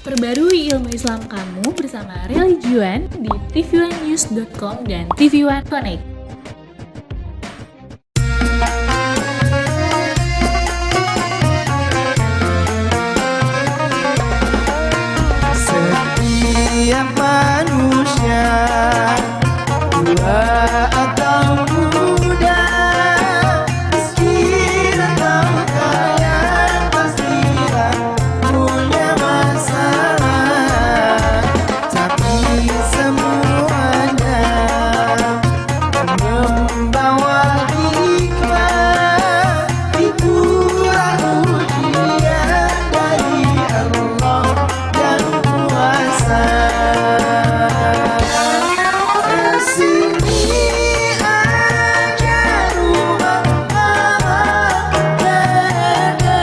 Perbarui ilmu Islam kamu bersama Religion di tv1news.com dan TV One Connect. Setiap manusia tua atau muda, miskin atau kaya, pastilah punya masalah. Tapi semuanya membawa hikmah, itulah ujian dari Allah yang kuasa. Kesini aja rumah mama dada,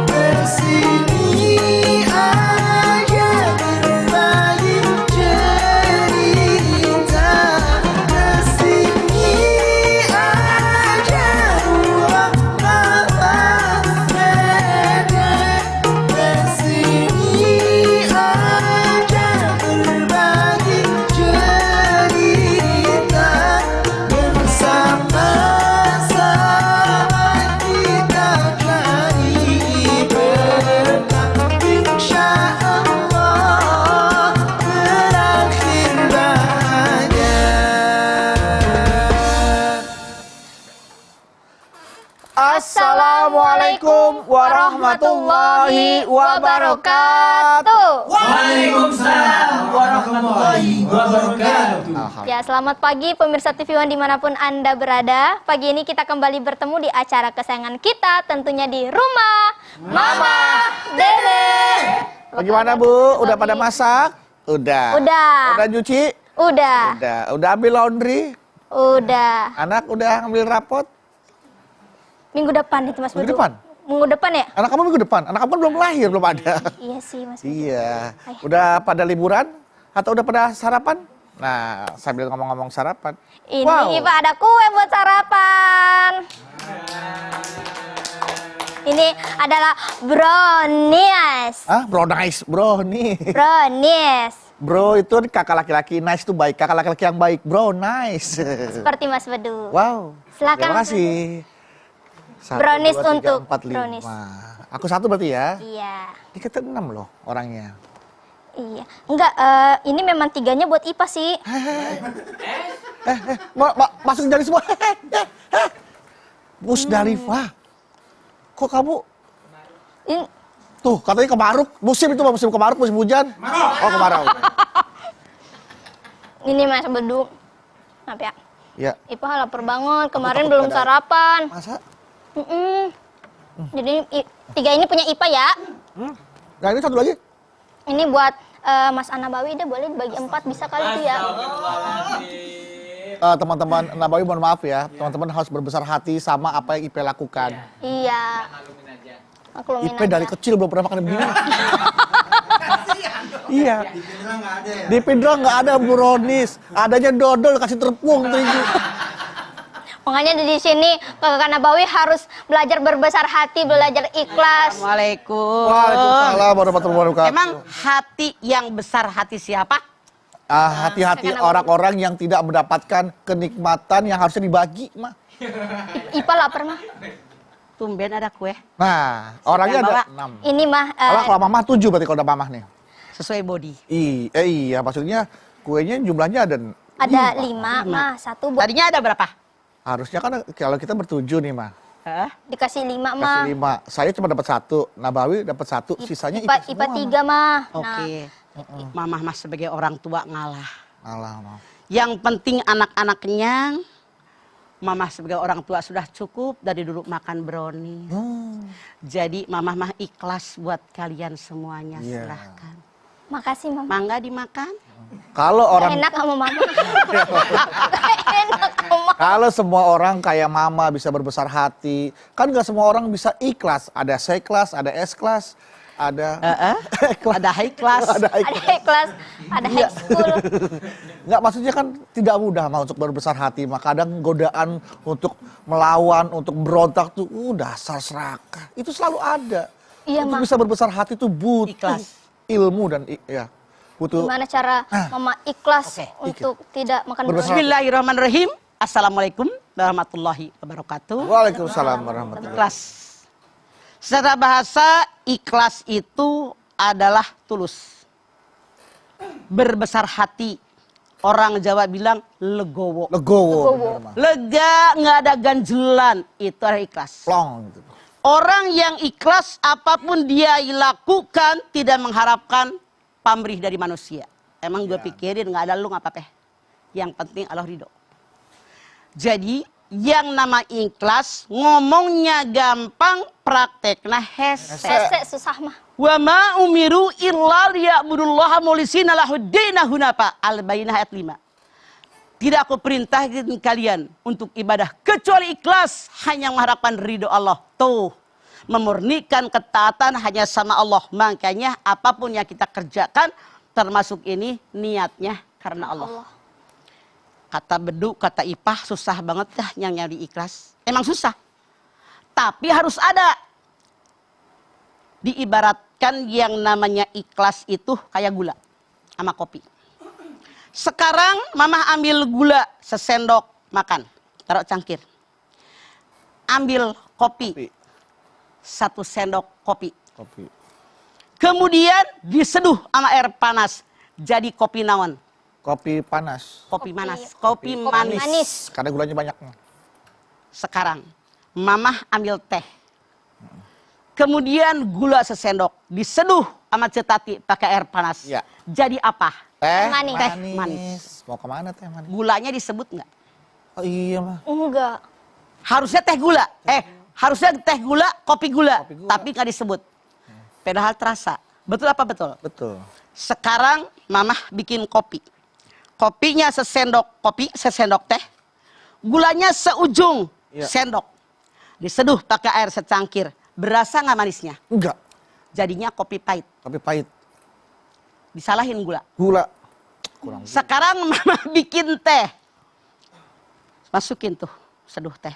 kesini aja berbagi cerita, kesini aja rumah mama dada, kesini aja berbagi cerita, bersama-sama kita cari berkah, insya Allah berakhir bahagia. Assalamualaikum warahmatullahi wabarakatuh. Waalaikumsalam warahmatullahi wabarakatuh. Ya, selamat pagi pemirsa TV One dimanapun Anda berada. Pagi ini kita kembali bertemu di acara kesayangan kita, tentunya di rumah Mama Dede. Bagaimana Bu? Udah pada masak? Udah. Udah. Udah nyuci? Udah. Udah. Udah ambil laundry? Udah. Anak udah ambil rapot? Minggu depan itu Mas Minggu Bedu. depan? Minggu depan ya? Anak kamu minggu depan? Anak kamu kan belum lahir, belum ada. Iya sih Mas Bedu. Iya. Ayo. Udah pada liburan? Atau udah pada sarapan? Nah, sambil ngomong-ngomong sarapan. Ini Wow. Pak ada kue buat sarapan. Ini adalah brownies. Ah, bro nice, bro nih. Brownies. Bro itu kakak laki-laki, nice itu baik. Kakak laki-laki yang baik, bro nice. Seperti Mas Bedu. Wow. Silakan, Terima Mas kasih. Brownies untuk 4, 5. brownies. Aku 1 berarti ya? Iya. Ini kita 6 loh orangnya. Iya. Enggak, ini memang 3-nya buat IPA sih. Masuk dari semua. Musdalifah. Kok kamu Ini, tuh katanya kemaruk, musim itu musim kemaruk, musim hujan. Oh, kemarau. ini Mas Bedu. Maaf ya. Ya, IPA lapar banget. Kemarin takut belum ada- sarapan. masa? Jadi 3 ini punya IPA ya. Nah, ini 1 lagi. Ini buat Mas Anabawi deh, boleh dibagi 4 bisa kali itu ya. Teman-teman Nabawi mohon maaf ya, teman-teman harus berbesar hati sama apa yang IP lakukan. Iya. Maklumin IP dari aja. kecil belum pernah makan begini. Iya. Di Pindra nggak ada brownies, adanya dodol kasih tepung terigu. Makanya di sini Kakak Nabawi harus belajar berbesar hati, belajar ikhlas. Assalamualaikum. Waalaikumsalam warahmatullahi wabarakatuh. Emang hati yang besar hati siapa? Hati-hati orang-orang yang tidak mendapatkan kenikmatan yang harusnya dibagi, mah. IPA lapar mah. Tumben ada kue. Nah, orangnya ada bawa? 6. Ini mah Kalau mamah 7 berarti kalau udah mamah nih. Sesuai body. Iya, maksudnya kuenya jumlahnya ada ada 5 mah, 1 buat Tadinya ada berapa? harusnya kan kalau kita bertujuh nih, mah. Hah? dikasih 5 Kasih mah. 5. Saya cuma dapat 1, Nabawi dapat 1, sisanya IPA semua, 3 mah. Oke. Mamah mas sebagai orang tua ngalah. Mah. Alah, mah. Yang penting anak-anak kenyang. Mamah sebagai orang tua sudah cukup dari dulu makan brownie. Jadi mamah mah ikhlas buat kalian semuanya. Iya. Silahkan. Makasih Mama. Mangga dimakan. Kalau orang Enak sama Mama. Enak sama Mama. kalau semua orang kayak mama bisa berbesar hati, kan nggak semua orang bisa ikhlas. Ada C-class, ada S-class, ada Ada high class. ada high Ada high class, ada high school. Nggak, maksudnya kan tidak mudah mah untuk berbesar hati. Mah kadang godaan untuk melawan, untuk berontak tuh, dasar serakah. Itu selalu ada. Iya, Untuk Mak. bisa berbesar hati tuh butuh Ikhlas. ilmu dan ya butuh. Gimana cara Mama ikhlas Oke, untuk tidak makan Berbesar- brownies? Bismillahirrahmanirrahim. Assalamualaikum warahmatullahi wabarakatuh. Waalaikumsalam warahmatullahi. Ikhlas. Secara bahasa, ikhlas itu adalah tulus. Berbesar hati. Orang Jawa bilang legowo. Legowo. bener, Mah. Lega, nggak ada ganjelan. Itu adalah ikhlas. Plong gitu. Orang yang ikhlas apapun dia lakukan tidak mengharapkan pamrih dari manusia. Emang gue pikirin nggak ada lu nggak apa-apa. Yang penting Allah ridho. Jadi yang nama ikhlas ngomongnya gampang, prakteknya hese. Hese susah mah. Wa ma umiru illa liya'budullaha mulitsina lahuddina hunafa. Al-Bayyinah ayat 5. Tidak aku perintahkan kalian untuk ibadah kecuali ikhlas, hanya mengharapkan ridho Allah. Tuh, memurnikan ketaatan hanya sama Allah. Makanya apapun yang kita kerjakan termasuk ini niatnya karena Allah. Kata Bedu, kata Ipah, susah banget dah yang nyari ikhlas. Emang susah. Tapi harus ada. Diibaratkan yang namanya ikhlas itu kayak gula sama kopi. Sekarang Mama ambil gula sesendok makan. Taruh cangkir. Ambil kopi. 1 sendok kopi. Kopi. Kemudian diseduh sama air panas. Jadi kopi naon. Kopi panas. Kopi manis. Kopi manis. Manis. Karena gulanya banyak. Sekarang Mama ambil teh. Kemudian gula sesendok. Diseduh sama cetati pakai air panas. Ya. Jadi apa? Teh Manis. Teh manis. Mau kemana teh manis? Gulanya disebut nggak? Oh iya mah. Enggak. Harusnya teh gula. Harusnya teh gula, kopi gula. Kopi gula. Tapi nggak disebut. Padahal terasa. Betul apa betul? Betul. Sekarang Mama bikin kopi. Kopinya sesendok kopi, sesendok teh. Gulanya seujung Iya. sendok. Diseduh pakai air secangkir. Berasa nggak manisnya? Enggak. Jadinya kopi pahit. Kopi pahit. Disalahin gula. Gula. Kurang. Sekarang Mama bikin teh. Masukin tuh seduh teh.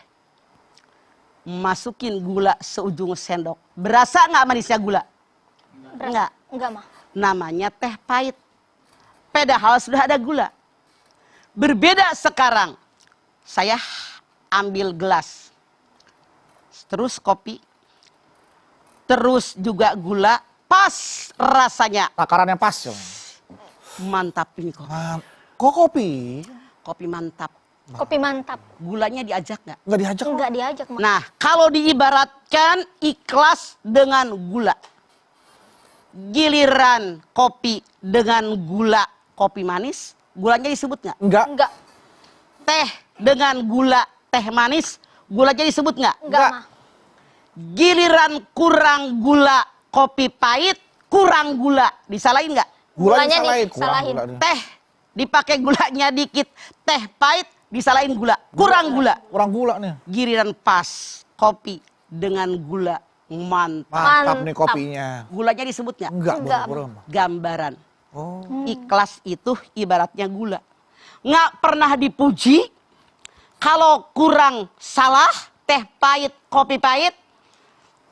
Masukin gula seujung sendok. Berasa nggak manisnya gula? Enggak. Enggak mah. Namanya teh pahit. Padahal sudah ada gula. Berbeda sekarang. Saya ambil gelas. Terus kopi. Terus juga gula. Pas rasanya. Takarannya pas. Dong. Mantap ini kopi. Kok kopi? Kopi mantap. Kopi mantap. Gulanya diajak nggak? Enggak diajak. Enggak diajak mah. Nah, kalau diibaratkan ikhlas dengan gula. Giliran kopi dengan gula kopi manis, gulanya disebut nggak? Enggak. Enggak. Teh dengan gula teh manis, gulanya disebut nggak? Enggak mah. Giliran kurang gula kopi pahit, kurang gula, disalahin nggak? Gulanya disalahin. disalahin. Kurang gula. Teh dipakai gulanya dikit, teh pahit disalahin gula, kurang gula. Kurang gula nih. Giliran pas kopi dengan gula mantap. Mantap nih Mantap. kopinya. Gulanya disebut nggak? Enggak. Enggak. Belum. Gambaran. Oh. Ikhlas itu ibaratnya gula. Nggak pernah dipuji. Kalau kurang salah, teh pahit, kopi pahit.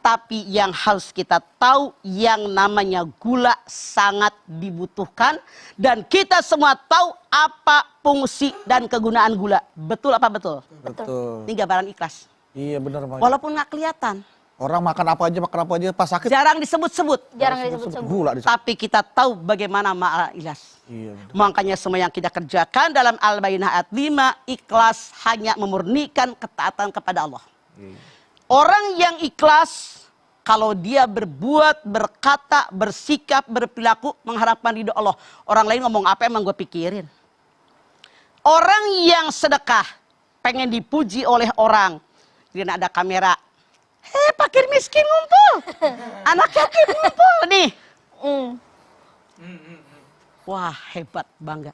Tapi yang harus kita tahu yang namanya gula sangat dibutuhkan. Dan kita semua tahu apa fungsi dan kegunaan gula. Betul apa betul? Betul. Ini gambaran ikhlas. Iya benar Bang. Walaupun nggak kelihatan. Orang makan apa aja pas sakit. Jarang disebut-sebut. Jarang disebut-sebut. Gula disebut. Tapi kita tahu bagaimana makna ikhlas. Iya benar. Makanya semua yang kita kerjakan dalam Al-Bayyinah ayat 5, ikhlas hanya memurnikan ketaatan kepada Allah. Iya. Orang yang ikhlas, kalau dia berbuat, berkata, bersikap, berperilaku, mengharapkan ridho Allah. Orang lain ngomong apa emang gue pikirin. Orang yang sedekah, pengen dipuji oleh orang. Jadi ada kamera. Fakir miskin ngumpul. Anak yatim ngumpul nih. Wah hebat, bangga.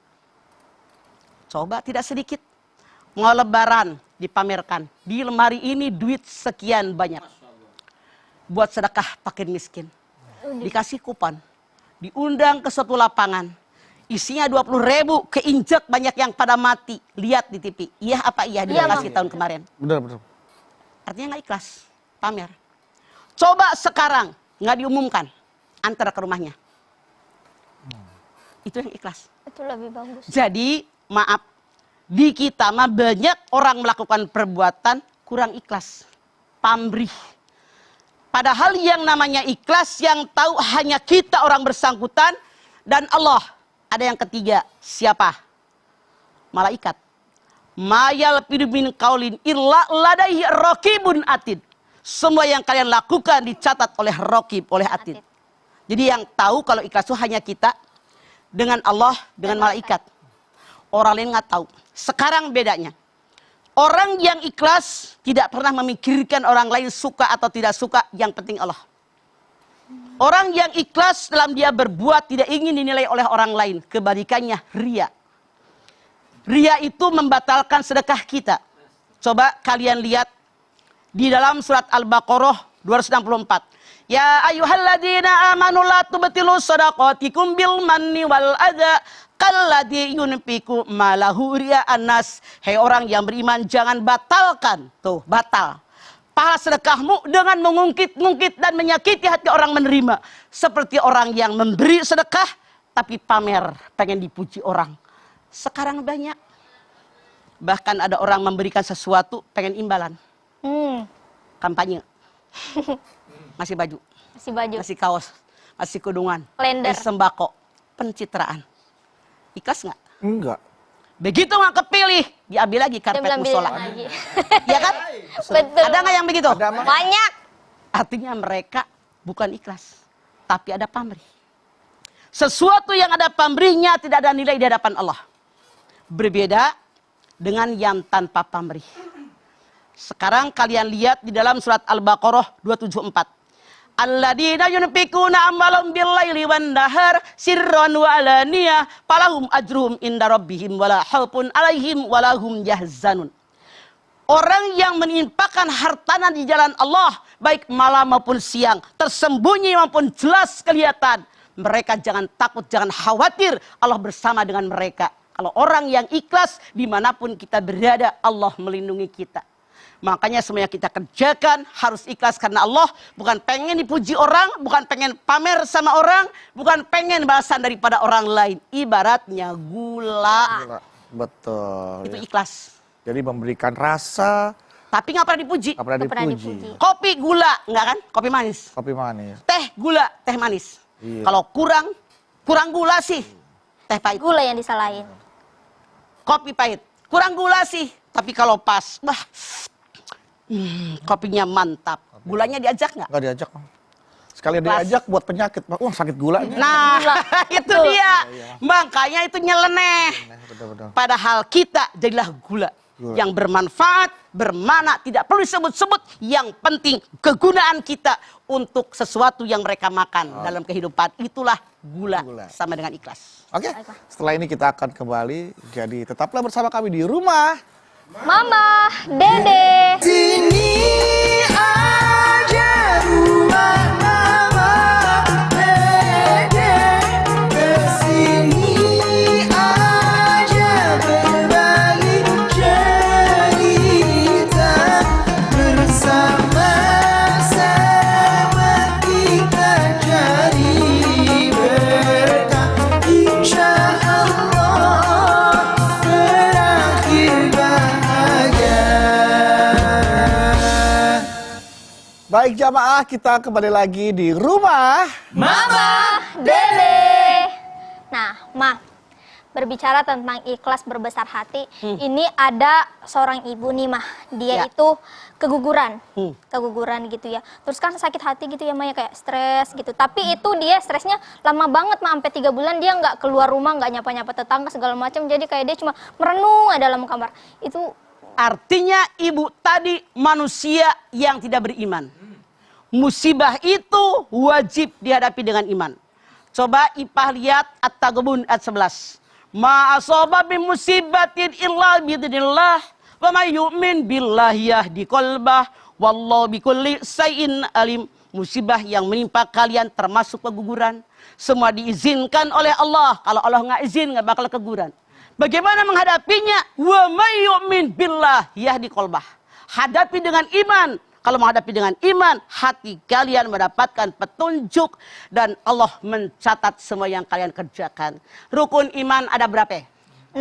Coba tidak sedikit. Mau lebaran dipamerkan. Di lemari ini duit sekian banyak. Buat sedekah fakir miskin. Dikasih kupon. Diundang ke suatu lapangan. Isinya 20.000, keinjek banyak yang pada mati. Lihat di TV. Iya apa iya? Dia kasih tahun kemarin. Benar benar. Artinya nggak ikhlas. Pamer. Coba sekarang nggak diumumkan. Antar ke rumahnya. Itu yang ikhlas. Itu lebih bagus. Jadi, maaf, di kita mah banyak orang melakukan perbuatan kurang ikhlas, pamrih. Padahal yang namanya ikhlas yang tahu hanya kita orang bersangkutan dan Allah. Ada yang ketiga, siapa? Malaikat. Ma yalfidu min qaulin illa ladaihi raqibun atid. Semua yang kalian lakukan dicatat oleh raqib, oleh atid. Jadi yang tahu kalau ikhlas itu hanya kita dengan Allah, dengan malaikat. Orang lain nggak tahu. Sekarang bedanya. Orang yang ikhlas tidak pernah memikirkan orang lain suka atau tidak suka, yang penting Allah. Orang yang ikhlas dalam dia berbuat tidak ingin dinilai oleh orang lain. Kebalikannya ria. Ria itu membatalkan sedekah kita. Coba kalian lihat di dalam surat Al-Baqarah 264. Ya ayyuhalladzina amanu la tubtilu shadaqatikum bil manni wal adza kalladzi yunfiqu malahu ria'an nas. Hei orang yang beriman, jangan batalkan, tuh batal, pahala sedekahmu dengan mengungkit-ungkit dan menyakiti hati orang menerima. Seperti orang yang memberi sedekah tapi pamer, pengen dipuji orang. Sekarang banyak. Bahkan ada orang memberikan sesuatu pengen imbalan. Kampanye. Ngasih baju, ngasih kaos, ngasih kudungan, Kalender. sembako, pencitraan. Ikhlas nggak? Enggak. Begitu nggak kepilih, diambil lagi karpet musola. Ya kan? Betul. Ada nggak yang begitu? Ada, Mak. Banyak. Artinya mereka bukan ikhlas, tapi ada pamrih. Sesuatu yang ada pamrihnya tidak ada nilai di hadapan Allah. Berbeda dengan yang tanpa pamrih. Sekarang kalian lihat di dalam surat Al-Baqarah 274. Alladzina yunfikuna amwalahum bil-laili wan-nahar sirran wa alaniyah falahum ajruhum inda rabbihim wala khaufun 'alaihim wala hum yahzanun. Orang yang menginfakkan hartanya di jalan Allah, baik malam maupun siang, tersembunyi maupun jelas kelihatan, mereka jangan takut, jangan khawatir, Allah bersama dengan mereka. Kalau orang yang ikhlas, dimanapun kita berada, Allah melindungi kita. Makanya semua yang kita kerjakan harus ikhlas karena Allah. Bukan pengen dipuji orang, bukan pengen pamer sama orang, bukan pengen balasan daripada orang lain. Ibaratnya gula. Betul. Itu Ya. ikhlas. Jadi memberikan rasa, Tapi nggak pernah dipuji. nggak pernah Nggak pernah dipuji. dipuji. Kopi gula, nggak kan? Kopi manis. Kopi manis. Teh gula, teh manis. Iya. Kalau kurang gula sih, teh pahit. Gula yang disalahin. Kopi pahit. Kurang gula sih. Tapi kalau pas, wah, kopinya mantap. Gulanya diajak nggak? Nggak diajak. Sekali Pas. diajak buat penyakit, Pak. Wah, sakit gula. Nah, itu dia. Makanya itu nyeleneh. Betul-betul. Padahal kita jadilah gula. Yang bermanfaat, bermana, tidak perlu disebut-sebut. Yang penting kegunaan kita untuk sesuatu yang mereka makan dalam kehidupan. Itulah gula. Sama dengan ikhlas. Oke, setelah ini kita akan kembali. Jadi tetaplah bersama kami di rumah. Mama, Dede. Sini aja rumah mama Dede. Kesini aja berbagi cerita. Bersama-sama kita cari berkah. Insya Allah berakhir bahagia. Baik jamaah, kita kembali lagi di rumah. Mama Dede. Nah, Ma, berbicara tentang ikhlas berbesar hati, ini ada seorang ibu nih, Mah. Dia Ya. itu keguguran. Keguguran gitu ya. Terus kan sakit hati gitu ya, Mah, ya, kayak stres gitu. Tapi itu dia stresnya lama banget, Mah. Sampai 3 bulan dia nggak keluar rumah, nggak nyapa-nyapa tetangga segala macam. Jadi kayak dia cuma merenung aja dalam kamar. Itu Artinya ibu tadi manusia yang tidak beriman. Musibah itu wajib dihadapi dengan iman. Coba Ipah lihat At-Taghabun ayat 11. Ma asaba bi musibatin illa biidznillah wa may yu'min billahi yahdi qalbah wallahu bikulli syai'in alim. Musibah yang menimpa kalian termasuk keguguran. Semua diizinkan oleh Allah. Kalau Allah nggak izin nggak bakal keguguran. Bagaimana menghadapinya? Wa may yu'min billah yahdi qalbah. Hadapi dengan iman. Kalau menghadapi dengan iman, hati kalian mendapatkan petunjuk dan Allah mencatat semua yang kalian kerjakan. Rukun iman ada berapa? 6.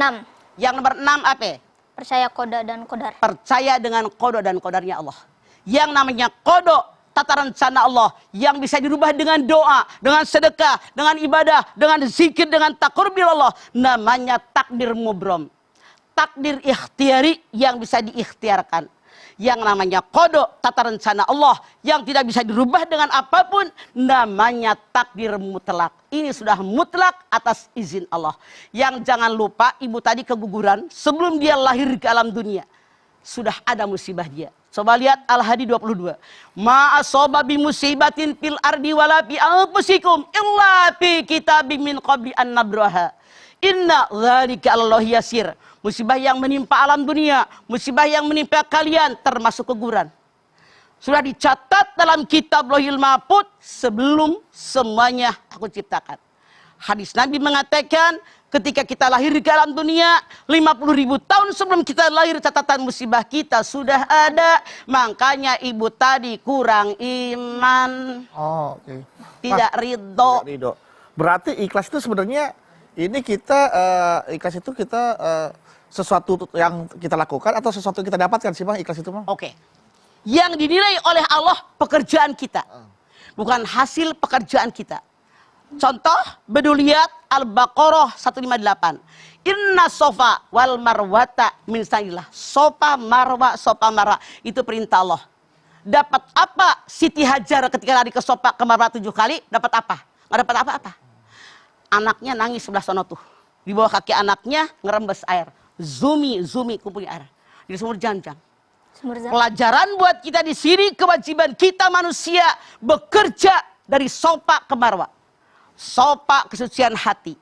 Yang nomor 6 apa? Percaya qada dan qadar. Percaya dengan qada dan qadarnya Allah. Yang namanya qada, tata rencana Allah yang bisa dirubah dengan doa, dengan sedekah, dengan ibadah, dengan zikir, dengan takarrub Allah, namanya takdir mubrom. Takdir ikhtiari yang bisa diikhtiarkan. Yang namanya qada, tata rencana Allah yang tidak bisa dirubah dengan apapun, namanya takdir mutlak. Ini sudah mutlak atas izin Allah. Yang jangan lupa, ibu tadi keguguran sebelum dia lahir ke alam dunia. Sudah ada musibah dia. Coba lihat Al-Hadi 22. Ma asaba bi musibatin fil ardi wala fi anfusikum illa fi kitabim min qabli an nabraha. Inna dzalika 'alallahi yasir. Musibah yang menimpa alam dunia, musibah yang menimpa kalian termasuk keguguran. Sudah dicatat dalam kitab Lauhil Mahfuz sebelum semuanya aku ciptakan. Hadis Nabi mengatakan ketika kita lahir di alam dunia, 50.000 tahun sebelum kita lahir catatan musibah kita sudah ada. Makanya ibu tadi kurang iman. Oh, oke. Tidak ridho. Tidak ridho. Berarti ikhlas itu sebenarnya ini kita ikhlas itu kita sesuatu yang kita lakukan atau sesuatu yang kita dapatkan sih Bang, ikhlas itu Bang? Oke. Yang dinilai oleh Allah pekerjaan kita. Bukan hasil pekerjaan kita. Contoh, beduliyat Al-Baqarah 158. Inna sofa wal marwata min sanillah. Sofa marwa, itu perintah Allah. Dapat apa Siti Hajar ketika lari ke sofa ke marwa 7 kali? Dapat apa? Nggak dapat apa-apa. Anaknya nangis sebelah sono tuh. Di bawah kaki anaknya ngerembes air. Zumi kumpulnya air. Di sumur Jam-Jam. Pelajaran buat kita di sini, kewajiban kita manusia bekerja dari sofa ke marwa. Sofa kesucian hati.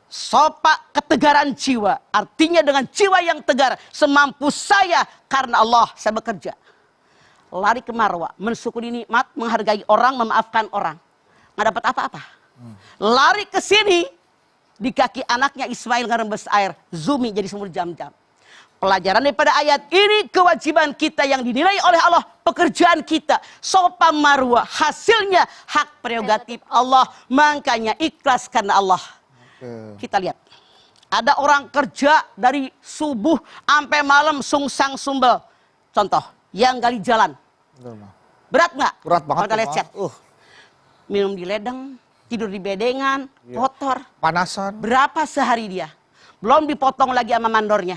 Sofa ketegaran jiwa. Artinya dengan jiwa yang tegar. Semampu saya karena Allah saya bekerja. Lari ke marwa. Mensyukuri nikmat. Menghargai orang. Memaafkan orang. Nggak dapat apa-apa. Lari ke sini. Di kaki anaknya Ismail ngerembes air. Zumi jadi sumur Jam-Jam. Pelajaran daripada ayat ini, kewajiban kita yang dinilai oleh Allah, pekerjaan kita, sofa marwa, hasilnya hak prerogatif Allah, makanya ikhlas karena Allah. Kita lihat, ada orang kerja dari subuh sampai malam sungsang sumbel. Contoh, yang gali jalan. Berat nggak? Berat banget. Kita lihat chat. Minum di ledeng, tidur di bedengan, kotor. Panasan. Berapa sehari dia? Belum dipotong lagi sama mandornya.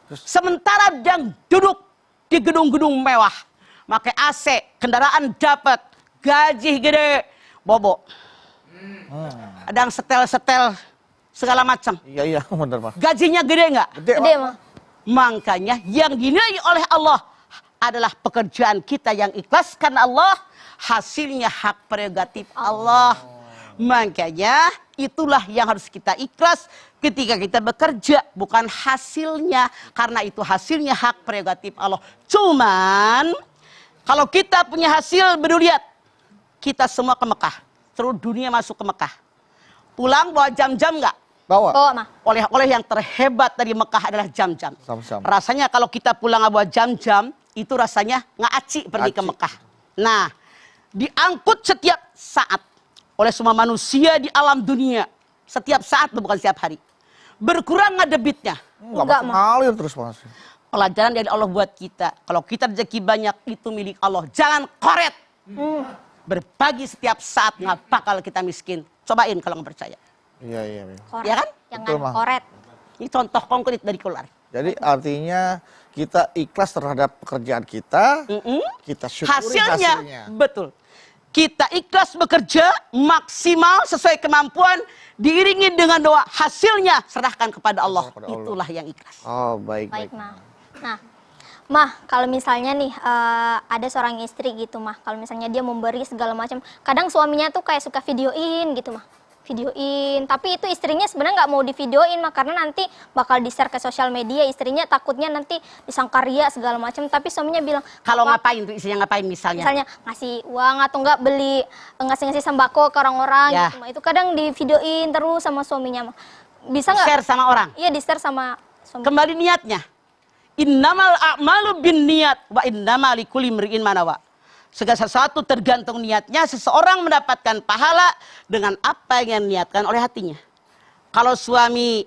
Sementara dia duduk di gedung-gedung mewah, pakai AC, kendaraan dapat, gaji gede, bobo. Ada yang setel-setel segala macam. Iya benar Mas. Gajinya gede nggak? Gede Mah. Makanya yang dinilai oleh Allah adalah pekerjaan kita yang ikhlas karena Allah, hasilnya hak prerogatif Allah. Makanya itulah yang harus kita ikhlas ketika kita bekerja, bukan hasilnya, karena itu hasilnya hak prerogatif Allah. Cuman kalau kita punya hasil, lihat kita semua ke Mekah, seluruh dunia masuk ke Mekah, pulang bawa jam-jam nggak? Bawa. Mah. Oleh-oleh yang terhebat dari Mekah adalah jam-jam. Sama-sama. Rasanya kalau kita pulang nggak bawa jam-jam, itu rasanya nggak aci pergi ke Mekah. Nah, diangkut setiap saat oleh semua manusia di alam dunia. Setiap saat, bukan setiap hari. Berkurang nggak debitnya? Enggak ngalir terus Mas. Pelajaran dari Allah buat kita. Kalau kita rezeki banyak, itu milik Allah. Jangan koret. Berbagi setiap saat, nggak bakal kita miskin. Cobain kalau nggak percaya. Iya. Koret. Ya kan? Jangan Betul, Mah. koret. Ini contoh konkret dari keluar. Jadi artinya kita ikhlas terhadap pekerjaan kita, kita syukuri hasilnya. Betul. Kita ikhlas bekerja maksimal sesuai kemampuan, diiringi dengan doa, hasilnya serahkan kepada Allah. Itulah yang ikhlas. Oh, baik. Mah. Nah, Mah, kalau misalnya nih ada seorang istri gitu Mah, kalau misalnya dia memberi segala macam, kadang suaminya tuh kayak suka videoin gitu Mah. Videoin, tapi itu istrinya sebenarnya nggak mau divideoin Mah, karena nanti bakal di-share ke sosial media, istrinya takutnya nanti disangka ria segala macam, tapi suaminya bilang kalau ngapain tuh istrinya ngapain misalnya ngasih uang atau enggak beli ngasih sembako ke orang-orang Ya. gitu Mah. Itu kadang divideoin terus sama suaminya Mah. Bisa nggak share sama orang? Iya, di-share sama suami. Kembali niatnya. Innamal a'malu binniyat wa innamal likulli imri'in ma nawa. Segala sesuatu tergantung niatnya, seseorang mendapatkan pahala dengan apa yang niatkan oleh hatinya. Kalau suami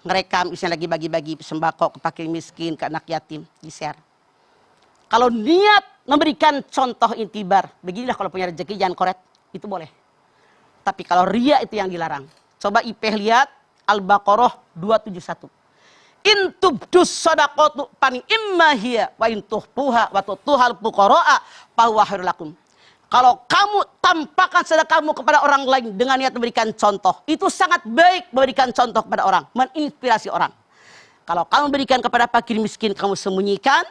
ngerekam, misalnya lagi bagi-bagi sembako ke fakir miskin, ke anak yatim, di-share. Kalau niat memberikan contoh intibar, beginilah kalau punya rezeki jangan koret, itu boleh. Tapi kalau ria itu yang dilarang. Coba Ipeh lihat Al-Baqarah 271. In tubdus shadaqatu pani imma hiya wa in tuhfuha wa tutuhal fuqaraa fa huwa khairul lakum. Kalau kamu tampakkan sedekahmu kepada orang lain dengan niat memberikan contoh, itu sangat baik memberikan contoh kepada orang, menginspirasi orang. Kalau kamu berikan kepada fakir miskin, kamu sembunyikan,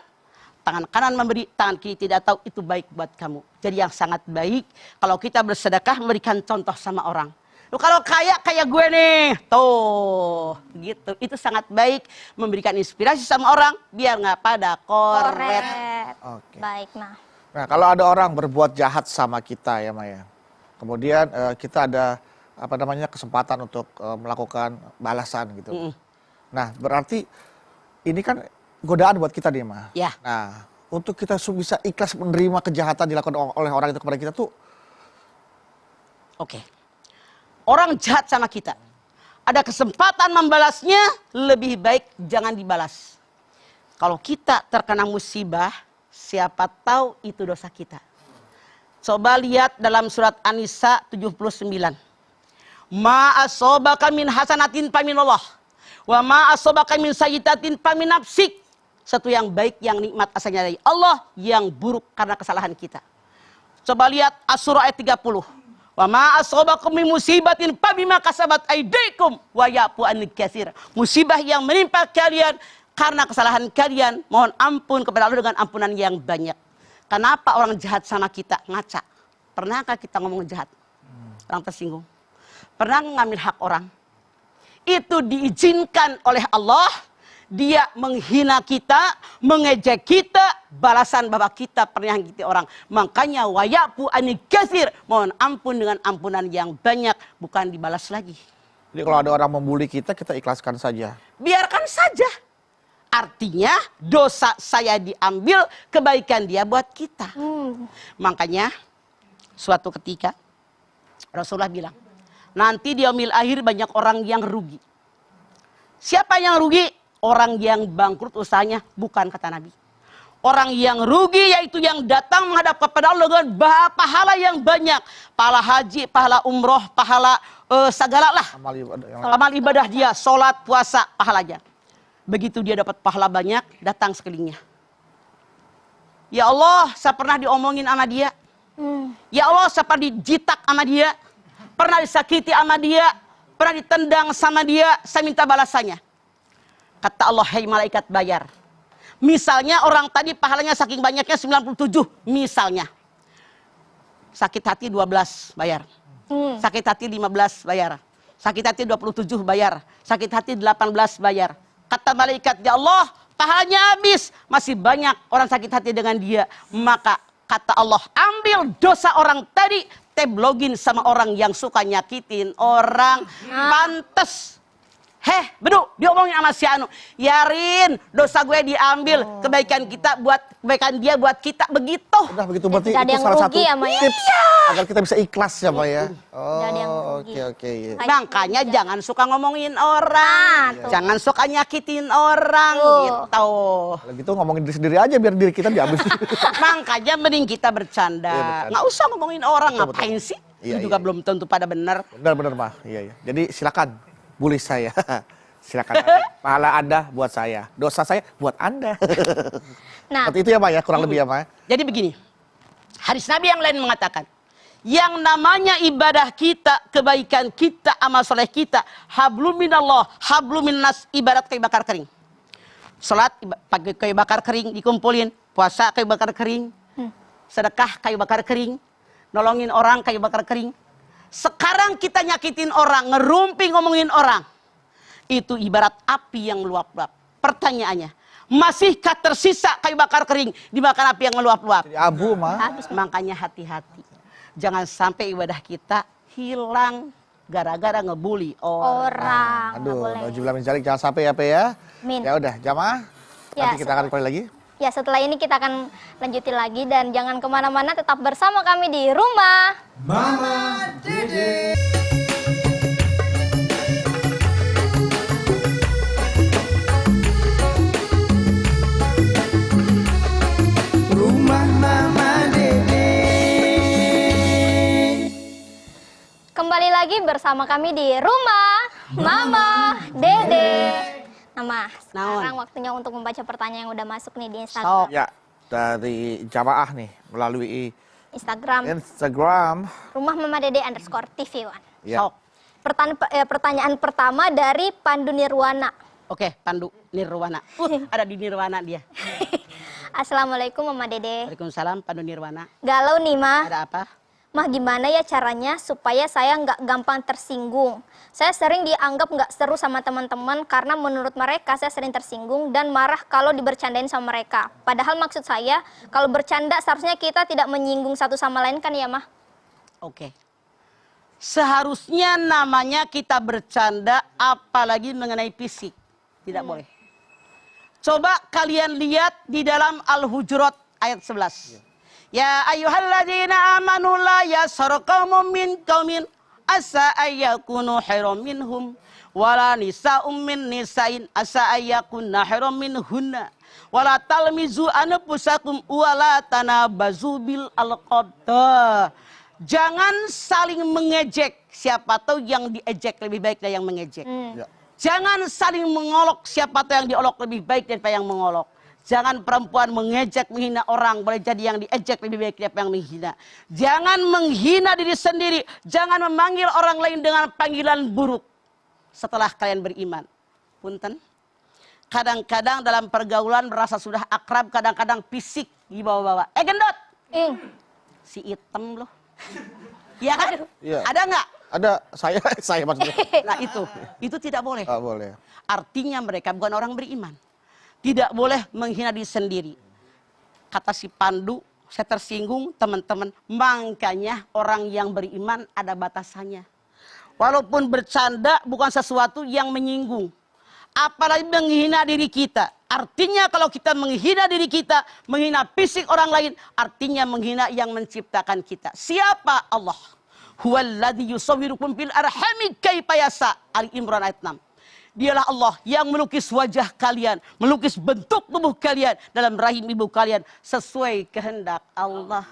tangan kanan memberi, tangan kiri tidak tahu, itu baik buat kamu. Jadi yang sangat baik kalau kita bersedekah memberikan contoh sama orang. Lu kalau kaya kayak gue nih, tuh gitu. Itu sangat baik memberikan inspirasi sama orang biar nggak pada koret. Oke. Baik, Ma. Nah, kalau ada orang berbuat jahat sama kita ya, Maya. Kemudian kita ada apa namanya kesempatan untuk melakukan balasan gitu. Nah, berarti ini kan godaan buat kita nih, Ma. Ya. Nah, untuk kita bisa ikhlas menerima kejahatan dilakukan oleh orang itu kepada kita tuh. Oke. Orang jahat sama kita, ada kesempatan membalasnya, lebih baik jangan dibalas. Kalau kita terkena musibah, siapa tahu itu dosa kita. Coba lihat dalam surat An-Nisa 79. Ma asobaka min hasanatin faminallah, wa ma asobaka min sayyi'atin famin nafsik. Satu yang baik, yang nikmat asalnya dari Allah, yang buruk karena kesalahan kita. Coba lihat Asy-Syura ayat 30. Wa ma asabakum min musibatin fabima kasabat aydikum wa ya'fu an katsir. Musibah yang menimpa kalian karena kesalahan kalian, mohon ampun kepada Allah dengan ampunan yang banyak. Kenapa orang jahat sama kita? Ngaca. Pernahkah kita ngomong jahat? Orang tersinggung. Pernah ngambil hak orang? Itu diizinkan oleh Allah. Dia menghina kita, mengejek kita, balasan bahwa kita pernah menyakiti orang. Makanya wayafu ani katsir, mohon ampun dengan ampunan yang banyak, bukan dibalas lagi. Jadi kalau ada orang membuli kita, kita ikhlaskan saja. Biarkan saja. Artinya dosa saya diambil, kebaikan dia buat kita. Makanya suatu ketika Rasulullah bilang, nanti di yaumil akhir banyak orang yang rugi. Siapa yang rugi? Orang yang bangkrut usahanya, bukan kata Nabi. Orang yang rugi yaitu yang datang menghadap kepada Allah dengan pahala yang banyak. Pahala haji, pahala umroh, pahala segala lah. Amal ibadah dia, sholat, puasa, pahalanya. Begitu dia dapat pahala banyak, datang sekelilingnya. Ya Allah, saya pernah diomongin sama dia. Ya Allah, saya pernah dijitak sama dia. Pernah disakiti sama dia. Pernah ditendang sama dia, saya minta balasannya. Kata Allah, hai malaikat bayar. Misalnya orang tadi pahalanya saking banyaknya 97. Misalnya. Sakit hati 12 bayar. Sakit hati 15 bayar. Sakit hati 27 bayar. Sakit hati 18 bayar. Kata malaikat, ya Allah, pahalanya habis. Masih banyak orang sakit hati dengan dia. Maka kata Allah, ambil dosa orang tadi. Teblogin sama orang yang suka nyakitin orang. Pantes. Heh, bedu, diomongin sama si Anu. Yarin, dosa gue diambil, kebaikan kita buat kebaikan dia buat kita, begitu. Udah begitu berarti Tidak ada itu yang salah rugi satu ya, Maya? tips agar kita bisa ikhlas ya, Pak ya. ada yang rugi. Oke. Iya. Makanya jangan suka ngomongin orang, jangan suka nyakitin orang, gitu. Kalau gitu ngomongin diri sendiri aja biar diri kita diambil. Makanya mending kita bercanda, Iya, bercanda. nggak usah ngomongin orang, Betul, ngapain betul. sih? Iya, Itu juga iya. belum tentu pada benar. Benar, Mah. Iya. Jadi silakan bully saya. Silakan. Pahala Anda buat saya, dosa saya buat Anda. Nah, Seperti itu ya, Pak ya, kurang lebih ya, Pak. Jadi begini, hadis Nabi yang lain mengatakan, yang namanya ibadah kita, kebaikan kita, amal soleh kita, hablum minallah, hablum minnas, ibarat kayu bakar kering. Salat pakai kayu bakar kering dikumpulin, puasa kayu bakar kering, sedekah kayu bakar kering, nolongin orang kayu bakar kering. Sekarang kita nyakitin orang, ngerumpi ngomongin orang. Itu ibarat api yang meluap-luap. Pertanyaannya, masihkah tersisa kayu bakar kering dimakan api yang meluap-luap? Jadi abu, Mah. Makanya hati-hati. Jangan sampai ibadah kita hilang gara-gara ngebully orang. orang. Nggak Aduh, boleh. nauzubillah min dzalik, jangan sampai ya, Pak ya. Amin. Ya udah, jamaah. Ya, Nanti kita akan kembali lagi. Ya, setelah ini kita akan lanjutin lagi dan jangan kemana-mana, tetap bersama kami di rumah. Mama Dede. Rumah Mama Dede. Kembali lagi bersama kami di rumah Mama Dede. Nah, Mas, sekarang waktunya untuk membaca pertanyaan yang udah masuk nih di Instagram. Ya, dari jamaah nih melalui Instagram. Rumah Mama Dede _TV1. Ya. Sok. Pertanyaan pertama dari Pandu Nirwana. Oke, Pandu Nirwana. Ada di Nirwana dia. Assalamualaikum Mama Dede. Waalaikumsalam, Pandu Nirwana. Galau nih, Mah. Ada apa? Mah, gimana ya caranya supaya saya nggak gampang tersinggung? Saya sering dianggap nggak seru sama teman-teman karena menurut mereka saya sering tersinggung dan marah kalau dibercandain sama mereka. Padahal maksud saya, kalau bercanda seharusnya kita tidak menyinggung satu sama lain kan ya, Mah? Oke. Seharusnya namanya kita bercanda apalagi mengenai fisik. Tidak boleh. Coba kalian lihat di dalam Al-Hujurat ayat 11. Ya ayyuhalladzina amanu la yaskhar qaumun min qaumin asa ayyakunu khairam minhum wala nisa'um min nisa'in asa ayyakunna khairam minhunna wala talmizu anfusakum wala tanabazu bil alqab. Jangan saling mengejek, siapa tahu yang diejek lebih baik dari yang mengejek. Ya. Jangan saling mengolok, siapa tahu yang diolok lebih baik daripada yang mengolok. Jangan perempuan mengejek, menghina orang. Boleh jadi yang diejek lebih baik daripada yang menghina. Jangan menghina diri sendiri. Jangan memanggil orang lain dengan panggilan buruk setelah kalian beriman. Punten. Kadang-kadang dalam pergaulan merasa sudah akrab, kadang-kadang fisik dibawa-bawa. Gendot! Si item loh. Iya kan? Iya. Ada nggak? Ada saya maksudnya. Nah itu tidak boleh. Nggak boleh. Artinya mereka bukan orang beriman. Tidak boleh menghina diri sendiri. Kata si Pandu, saya tersinggung teman-teman. Makanya orang yang beriman ada batasannya. Walaupun bercanda bukan sesuatu yang menyinggung. Apalagi menghina diri kita. Artinya kalau kita menghina diri kita, menghina fisik orang lain, artinya menghina yang menciptakan kita. Siapa? Allah. Huwallazi yusawwirukum fil arhami kaifa yasha. Ali Imran ayat 6. Dialah Allah yang melukis wajah kalian, melukis bentuk tubuh kalian dalam rahim ibu kalian sesuai kehendak Allah.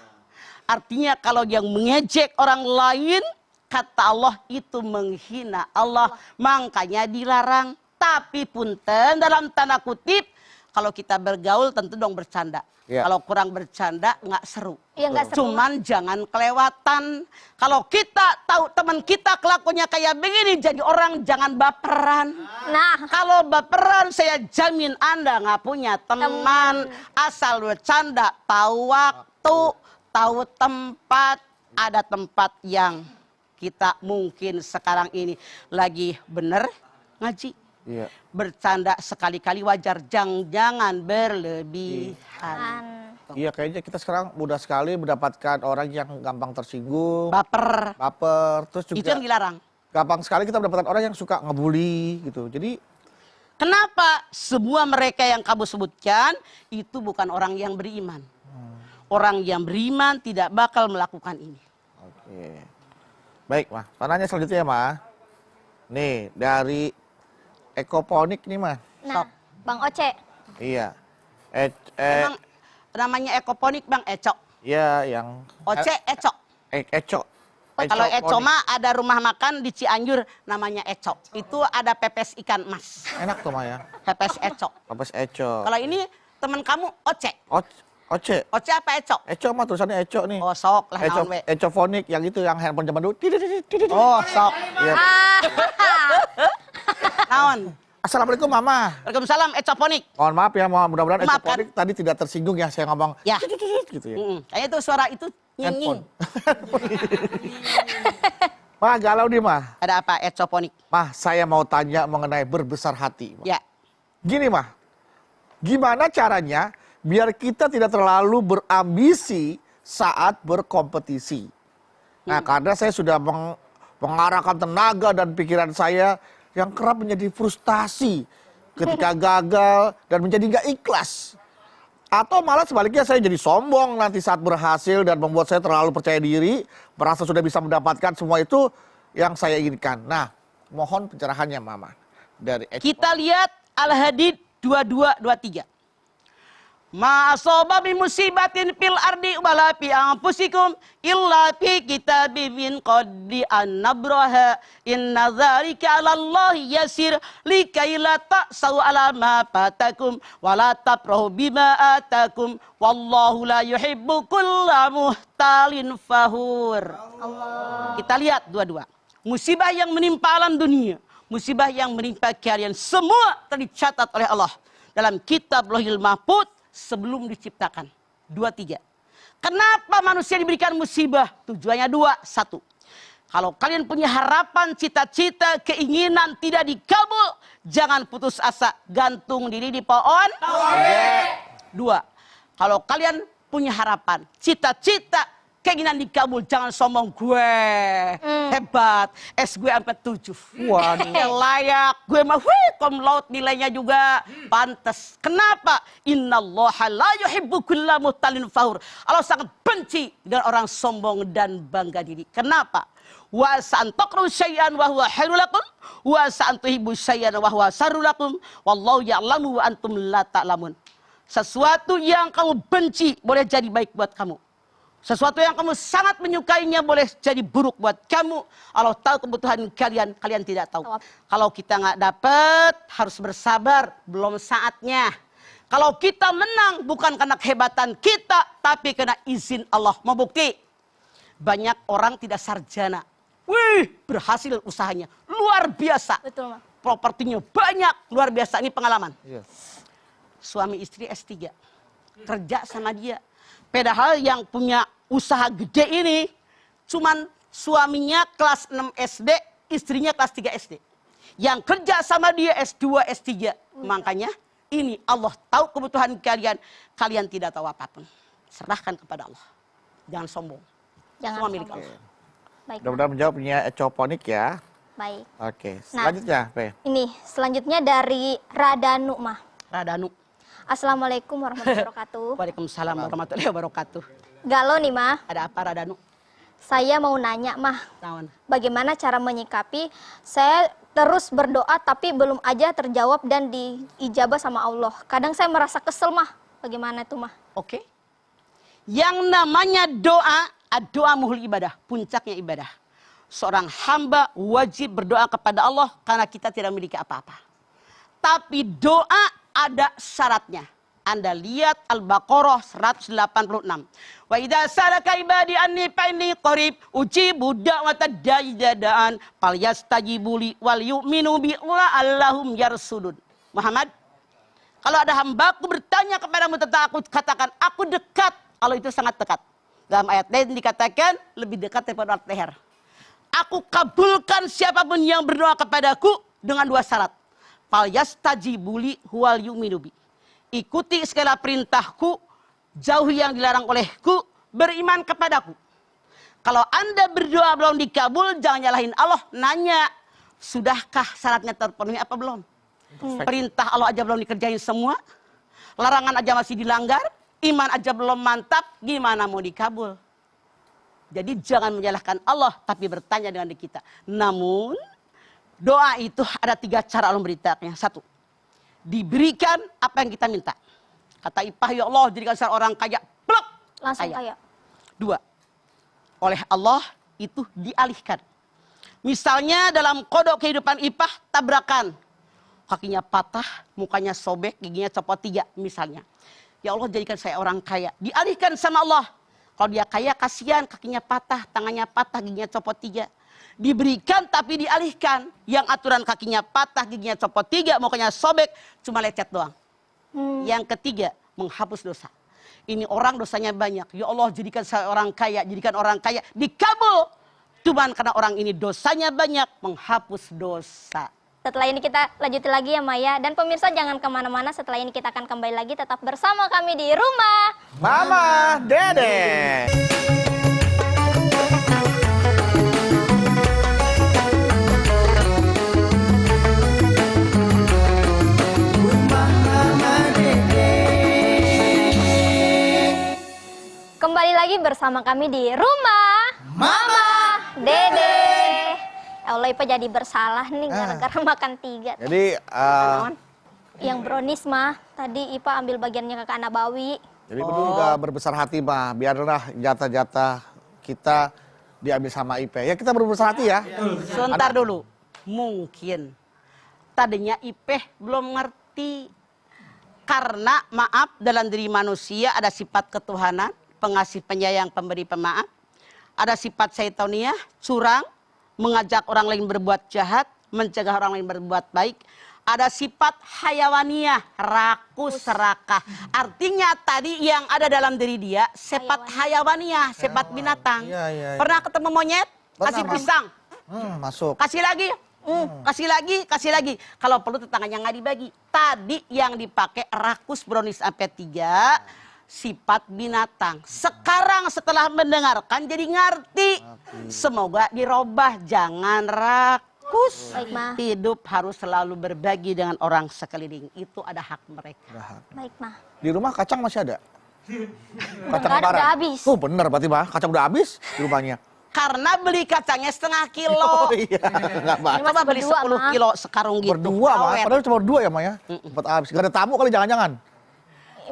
Artinya kalau yang mengejek orang lain, kata Allah itu menghina Allah. Makanya dilarang. Tapi punten dalam tanda kutip, kalau kita bergaul tentu dong bercanda. Ya. Kalau kurang bercanda nggak seru. Iya, nggak seru. Cuman jangan kelewatan. Kalau kita tahu teman kita kelakuannya kayak begini, jadi orang jangan baperan. Nah, Kalau baperan saya jamin Anda nggak punya teman. Asal bercanda, tahu waktu, tahu tempat. Ada tempat yang kita mungkin sekarang ini lagi bener ngaji. Iya. Bercanda sekali-kali wajar, jangan berlebihan. Iya, kayaknya kita sekarang mudah sekali mendapatkan orang yang gampang tersinggung, Baper, baper, terus itu juga yang dilarang. gampang sekali kita mendapatkan orang yang suka ngebully gitu. Jadi Kenapa? Semua mereka yang kamu sebutkan itu bukan orang yang beriman. Orang yang beriman tidak bakal melakukan ini. oke. Baik, Mah. Pertanyaan selanjutnya, Mah. Nih, dari Ekoponik nih, Mah. nah, Bang Oce. Iya. Emang namanya ekoponik Bang Ecok. Iya, yang Oce Ecok. Ecok. Kalau Eco Ekoponik. mah ada rumah makan di Cianjur namanya Ecok. Itu ada pepes ikan emas. Enak tuh, Mah ya. Pepes Ecok. Pepes Ecok. Kalau ini teman kamu Oce. Oce. Oce apa Ecok? Ecok mah tulisannya Ecok nih. Oh sok lah Ecok, naon we. Ecofonik yang itu yang handphone zaman dulu. Oh sok. Iya. Naon? Assalamualaikum, Mama. Waalaikumsalam Ecoponik. Mohon maaf ya, mudah-mudahan Maaf, Ecoponik tadi tidak tersinggung ya saya ngomong. Ya. Gitu ya. Kayaknya itu suara itu nying-nying. Mah, galau nih, Mah. Ada apa Ecoponik? Mah, saya mau tanya mengenai berbesar hati. Mah. Ya. Gini, Mah. Gimana caranya biar kita tidak terlalu berambisi saat berkompetisi? Nah, karena saya sudah mengarahkan tenaga dan pikiran saya yang kerap menjadi frustasi ketika gagal dan menjadi nggak ikhlas. Atau malah sebaliknya saya jadi sombong nanti saat berhasil dan membuat saya terlalu percaya diri, merasa sudah bisa mendapatkan semua itu yang saya inginkan. Nah, mohon pencerahannya Mama. Dari Kita lihat Al-Hadid 22-23. Ma asaba min musibatin fil ardi wala fi anfusikum illa fi kitabim min qabli an nabraha inna dzalika 'ala Allahi yasir likai la ta'sau 'ala ma fatakum wala tafrahu bima atakum wallahu la yuhibbu kulla muhtalin fakhur. Kita lihat dua-dua. Musibah yang menimpa alam dunia, musibah yang menimpa kalian semua tercatat oleh Allah dalam kitab Lauhul Mahfuz sebelum diciptakan. 2-3. Kenapa manusia diberikan musibah? Tujuannya 2. 1. Kalau kalian punya harapan, cita-cita, keinginan tidak dikabul, jangan putus asa, gantung diri di pohon. 2. Kalau kalian punya harapan, cita-cita, keinginan dikabul, jangan sombong. Gue hebat, S gue sampai 7. Waduh. Layak, gue mah cum laude nilainya juga pantas. Kenapa? Innallaha la yuhibbu kulla muhtalin fakhur. Allah sangat benci dengan orang sombong dan bangga diri. Kenapa? Wa sa'an taqru syai'an wa huwa khairul lakum wa sa'an tuhibbu syai'an wa huwa syarrul lakum wallahu ya'lamu wa antum la ta'lamun. Sesuatu yang kamu benci boleh jadi baik buat kamu. Sesuatu yang kamu sangat menyukainya boleh jadi buruk buat kamu. Allah tahu kebutuhan kalian, kalian tidak tahu. Kalau kita nggak dapat, harus bersabar, belum saatnya. Kalau kita menang, bukan karena kehebatan kita, tapi karena izin Allah. Mau bukti? Banyak orang tidak sarjana. Wih, berhasil usahanya. Luar biasa. Betul, Ma. Propertinya banyak, luar biasa. Ini pengalaman. Iya. Suami istri S3. Kerja sama dia. Padahal yang punya usaha gede ini cuman suaminya kelas 6 SD, istrinya kelas 3 SD. Yang kerja sama dia S2, S3. Makanya ini Allah tahu kebutuhan kalian, kalian tidak tahu apapun. Serahkan kepada Allah. Jangan sombong. Jangan Semua milik sombong. Allah. Baik, Ma. Mudah-mudahan menjawabnya Ecoponik ya. Baik. Oke, Nah. selanjutnya Pe. Ini selanjutnya dari Radanu, Ma. Radanu. Assalamualaikum warahmatullahi wabarakatuh. Waalaikumsalam warahmatullahi wabarakatuh. Galau nih, Ma. Ada apa Radanu? Saya mau nanya, Mah. Naon? Bagaimana cara menyikapi saya terus berdoa tapi belum aja terjawab dan diijabah sama Allah. Kadang saya merasa kesel, Mah. Bagaimana itu, Mah? Oke. Yang namanya doa, doa muhul ibadah, puncaknya ibadah. Seorang hamba wajib berdoa kepada Allah karena kita tidak memiliki apa-apa. Tapi doa ada syaratnya. Anda lihat Al-Baqarah 186. Wa idza salaka ibadi anni fa inni qarib ujibu da'watad da'i da'an falyastajibu li wal yu'minu bi la'allahum yarsudun. Muhammad, kalau ada hambaku bertanya kepadamu tentang aku, katakan aku dekat. Allah itu sangat dekat. Dalam ayat lain dikatakan lebih dekat daripada leher. Aku kabulkan siapapun yang berdoa kepadaku dengan 2 syarat. Falyastajibu li wal yu'minu bi. Ikuti segala perintahku, jauhi yang dilarang olehku, beriman kepadaku. Kalau Anda berdoa belum dikabul, jangan nyalahin Allah. Nanya, sudahkah syaratnya terpenuhi apa belum? Perintah Allah aja belum dikerjain semua. Larangan aja masih dilanggar. Iman aja belum mantap, gimana mau dikabul? Jadi jangan menyalahkan Allah, tapi bertanya dengan diri kita. Namun, doa itu ada 3 cara Allah memberitakannya. 1. Diberikan apa yang kita minta. Kata Ipah, ya Allah jadikan saya orang kaya. Plok! Langsung kaya. 2. Oleh Allah itu dialihkan. Misalnya dalam kodok kehidupan Ipah, tabrakan. Kakinya patah, mukanya sobek, giginya copot 3 misalnya. Ya Allah jadikan saya orang kaya. Dialihkan sama Allah. Kalau dia kaya kasihan, kakinya patah, tangannya patah, giginya copot 3. Diberikan tapi dialihkan. Yang aturan kakinya patah, giginya copot 3, mukanya sobek, cuma lecet doang. Yang ketiga, menghapus dosa. Ini orang dosanya banyak. Ya Allah jadikan saya orang kaya, jadikan orang kaya. Dikabul. Cuman karena orang ini dosanya banyak, menghapus dosa. Setelah ini kita lanjutin lagi ya, Maya. Dan pemirsa jangan kemana-mana, setelah ini kita akan kembali lagi tetap bersama kami di Rumah Mama Dede. lagi bersama kami di Rumah Mama Dede. Ya Allah, Ipa jadi bersalah nih gara-gara makan 3. Jadi Yang brownies mah tadi Ipa ambil bagiannya Kakak Nabawi. Jadi Bedu juga berbesar hati mah, biarlah jatah-jatah kita diambil sama IP. Ya kita berbesar hati ya. Sebentar dulu. Mungkin tadinya Ipeh belum ngerti. Karena maaf dalam diri manusia ada sifat ketuhanan, pengasih penyayang, pemberi pemaaf. Ada sifat syaitoniah, curang, mengajak orang lain berbuat jahat, mencegah orang lain berbuat baik. Ada sifat hayawaniah, rakus, serakah. Artinya tadi yang ada dalam diri dia, sifat hayawaniah, sifat binatang. Iya. Pernah ketemu monyet? Pernah, Kasih Mam. pisang. Masuk. Kasih lagi. Kasih lagi. Kalau perlu tetangganya nggak dibagi. Tadi yang dipakai rakus brownies sampai 3, sifat binatang. Sekarang setelah mendengarkan jadi ngerti. Semoga dirubah, jangan rakus. Baik, Ma. Hidup harus selalu berbagi dengan orang sekeliling. Itu ada hak mereka. Baik, Ma. Di rumah kacang masih ada? Kacang Udah lebaran. habis. Oh bener berarti mah, kacang udah habis di rumahnya. Karena beli kacangnya setengah kilo. Oh iya, nggak banyak. Coba beli Berdua, 10 Ma. kilo sekarung gitu. Berdua mah, Awet. padahal cuma 2 ya mah ya. Sempat habis. Gak ada tamu kali jangan-jangan.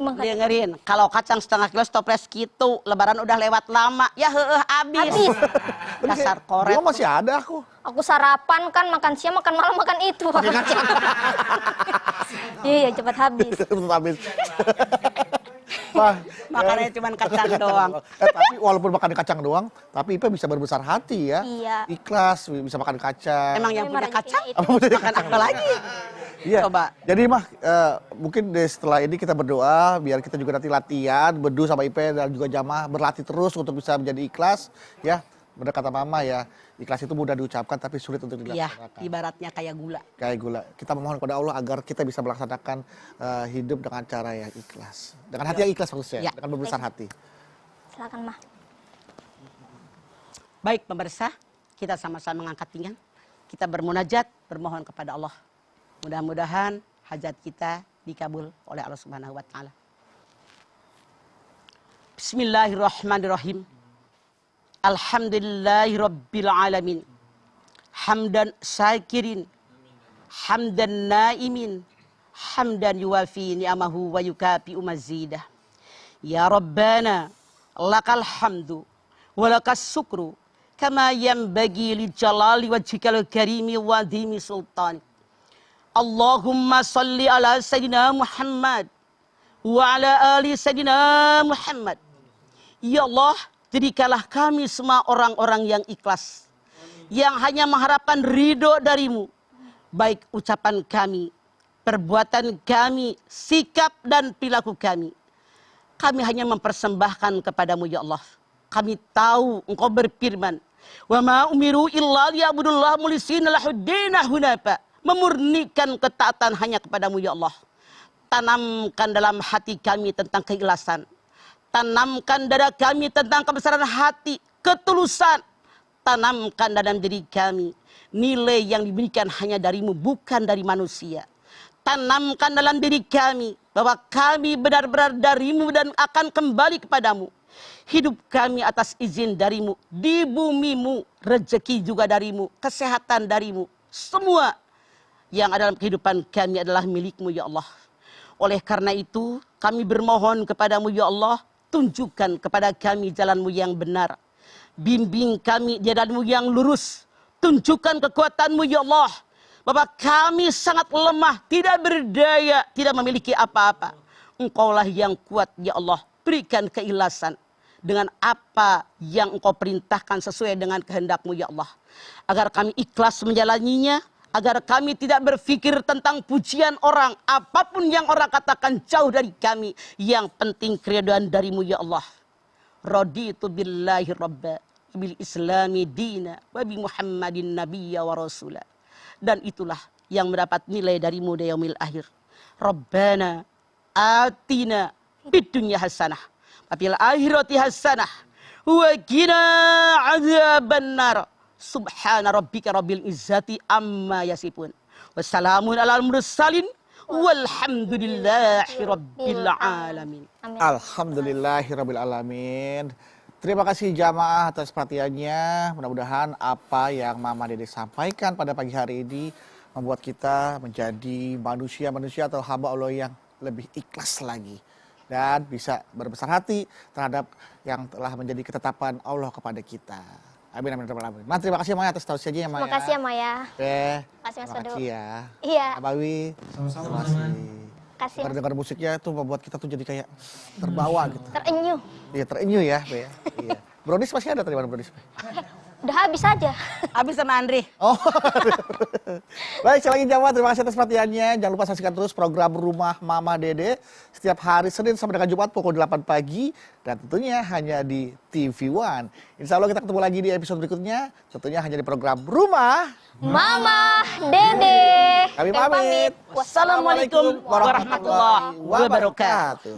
Emang Dengerin, kalau kacang setengah kilo stoples gitu, lebaran udah lewat lama, ya habis. Habis. Dasar koret. Gua masih ada aku. aku sarapan kan, makan siang, makan malam, makan itu. Iya, cepat habis. Sempat habis. Wah, Makannya cuma kacang doang. Tapi walaupun makan kacang doang, tapi Ipe bisa berbesar hati ya. Iya. Ikhlas, bisa makan kacang. Emang yang Memang punya kacang, rezekinya makan apa lagi? Iya. Coba. Jadi mah mungkin setelah ini kita berdoa biar kita juga nanti latihan berdoa sama Ipe dan juga jamaah berlatih terus untuk bisa menjadi ikhlas ya. Benar kata Mama ya, ikhlas itu mudah diucapkan tapi sulit untuk Iya, dilaksanakan. ibaratnya kayak gula. Kayak gula. Kita memohon kepada Allah agar kita bisa melaksanakan hidup dengan cara yang ikhlas. Dengan hati yang ikhlas maksudnya, Ya. dengan berbesar hati. Silakan, Ma. Baik pemirsa, kita sama-sama mengangkat pinggan. Kita bermunajat, bermohon kepada Allah. Mudah-mudahan hajat kita dikabul oleh Allah Subhanahu wa taala. Bismillahirrahmanirrahim. Alhamdulillahirabbil alamin. Hamdan syakirin, hamdan naimin, hamdan yuwafi ni'amahu wa yukafi mazidah. Ya Rabbana, lakal hamdu wa lakas syukru kama yanbaghi li jalali wajhikal karimi wa dhimi sultanik. Allahumma salli ala Sayyidina Muhammad wa ala ali Sayyidina Muhammad. Ya Allah, jadikanlah kami semua orang-orang yang ikhlas, yang hanya mengharapkan ridho darimu. Baik ucapan kami, perbuatan kami, sikap dan perilaku kami. Kami hanya mempersembahkan kepadamu ya Allah. Kami tahu engkau berfirman, wa ma umiru illa liya'budullaha mulisina lahuddina hunafa. Memurnikan ketaatan hanya kepadamu ya Allah. Tanamkan dalam hati kami tentang keikhlasan. Tanamkan dada kami tentang kebesaran hati, ketulusan. Tanamkan dalam diri kami nilai yang diberikan hanya darimu, bukan dari manusia. Tanamkan dalam diri kami bahwa kami benar-benar darimu dan akan kembali kepadamu. Hidup kami atas izin darimu, di bumimu, rezeki juga darimu, kesehatan darimu. Semua yang ada dalam kehidupan kami adalah milikmu ya Allah. Oleh karena itu kami bermohon kepadamu ya Allah, tunjukkan kepada kami jalanmu yang benar. Bimbing kami di jalanmu yang lurus. Tunjukkan kekuatanmu ya Allah. Bahwa kami sangat lemah, tidak berdaya, tidak memiliki apa-apa. Engkaulah yang kuat ya Allah. Berikan keikhlasan dengan apa yang engkau perintahkan sesuai dengan kehendakmu ya Allah. Agar kami ikhlas menjalaninya. Agar kami tidak berpikir tentang pujian orang. Apapun yang orang katakan jauh dari kami. Yang penting keridhaan darimu ya Allah. Raditu billahi rabba. Bil islami dina. Wa bi muhammadin nabiyya wa rasulah. Dan itulah yang mendapat nilai darimu di yaumil akhir. Rabbana atina bid dunya hasanah. Wa fil akhirati hasanah. Wa qina adzabannar. Subhana rabbika rabbil izzati amma yasifun. Wassalamun alal mursalin. Walhamdulillahi rabbil alamin. Amin. Alhamdulillahirabbil alamin. Terima kasih jamaah atas perhatiannya. Mudah-mudahan apa yang Mama Dede sampaikan pada pagi hari ini membuat kita menjadi manusia-manusia atau hamba Allah yang lebih ikhlas lagi. Dan bisa berbesar hati terhadap yang telah menjadi ketetapan Allah kepada kita. Amin, amin, amin. Ma, terima kasih Maya atas tausiahnya ya Maya. Terima kasih ya Maya. Oke. Terima kasih Mas Terima Fado. kasih ya. Iya. Abawi. Sama-sama. Kasih. Mas. Dengar musiknya tuh membuat kita tuh jadi kayak terbawa gitu. Terenyuh. Iya, terenyuh ya, Be. Iya. Brownies masih ada tadi mana brownies? Be? Udah habis aja. Habis sama Andre. Oh. Baik, sekali lagi jamaah, terima kasih atas perhatiannya. Jangan lupa saksikan terus program Rumah Mama Dede setiap hari Senin sampai dengan Jumat pukul 8 pagi dan tentunya hanya di TV One. Insya Allah kita ketemu lagi di episode berikutnya, tentunya hanya di program Rumah Mama Dede. Kami pamit. Wassalamualaikum warahmatullahi wabarakatuh.